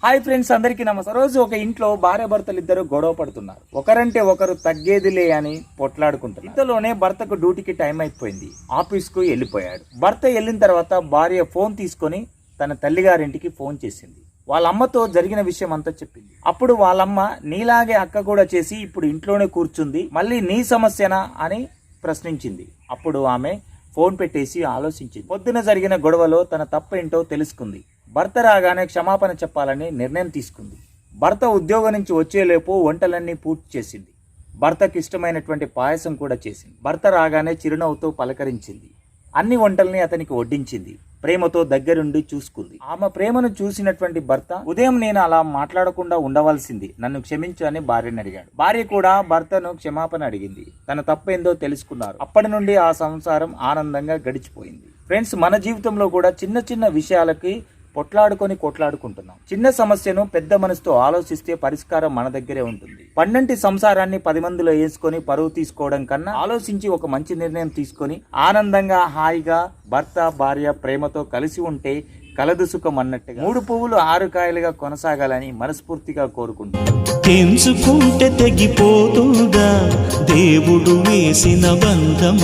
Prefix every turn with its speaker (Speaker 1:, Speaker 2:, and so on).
Speaker 1: Hi friends, అందరికీ నమస్తే. రోజు ఒక ఇంట్లో భార్య భర్తలు ఇద్దరు గొడవ పడుతున్నారు. ఒకరంటే ఒకరు తగ్గేదిలే అని పొట్లాడుకుంటున్నారు. ఇంతలోనే భర్తకు డ్యూటీకి టైం అయిపోయింది. ఆఫీస్కు వెళ్ళిపోయాడు. భర్త వెళ్ళిన తర్వాత భార్య ఫోన్ తీసుకొని తన తల్లిగారింటికి ఫోన్ చేసింది. వాళ్ళ అమ్మతో జరిగిన విషయం అంతా చెప్పింది. అప్పుడు వాళ్ళమ్మ, నీలాగే అక్క కూడా చేసి ఇప్పుడు ఇంట్లోనే కూర్చుంది, మళ్ళీ నీ సమస్యనా అని ప్రశ్నించింది. అప్పుడు ఆమె ఫోన్ పెట్టేసి ఆలోచించింది. పొద్దున జరిగిన గొడవలో తన తప్పేంటో తెలుసుకుంది. భర్త రాగానే క్షమాపణ చెప్పాలని నిర్ణయం తీసుకుంది. భర్త ఉద్యోగం నుంచి వచ్చేలోపు వంటలన్నీ పూర్తి చేసింది. భర్తకి ఇష్టమైనటువంటి పాయసం కూడా చేసింది. భర్త రాగానే చిరునవ్వుతో పలకరించింది. అన్ని వంటల్ని అతనికి వడ్డించింది. ప్రేమతో దగ్గరుండి చూసుకుంది. ఆమె ప్రేమను చూసినటువంటి భర్త, ఉదయం నేను అలా మాట్లాడకుండా ఉండవలసింది, నన్ను క్షమించు అని భార్యని అడిగాడు. భార్య కూడా భర్తను క్షమాపణ అడిగింది. తన తప్పేందో తెలుసుకున్నారు. అప్పటి నుండి ఆ సంసారం ఆనందంగా గడిచిపోయింది. ఫ్రెండ్స్, మన జీవితంలో కూడా చిన్న చిన్న విషయాలకి కొట్లాడుకుంటున్నాం. చిన్న సమస్యను పెద్ద మనసుతో ఆలోచిస్తే పరిష్కారం మన దగ్గరే ఉంటుంది. పన్నంటి సంసారాన్ని 10 మందిలో వేసుకొని పరువు తీసుకోవడం కన్నా ఆలోచించి ఒక మంచి నిర్ణయం తీసుకొని ఆనందంగా హాయిగా భర్త భార్య ప్రేమతో కలిసి ఉంటే కలదు సుఖం అన్నట్టుగా 3 పువ్వులు 6 కాయలుగా కొనసాగాలని మనస్ఫూర్తిగా కోరుకుంటున్నాను.
Speaker 2: తెంచుకుంటే తెగిపోతుందా దేవుడు వేసిన బంధం.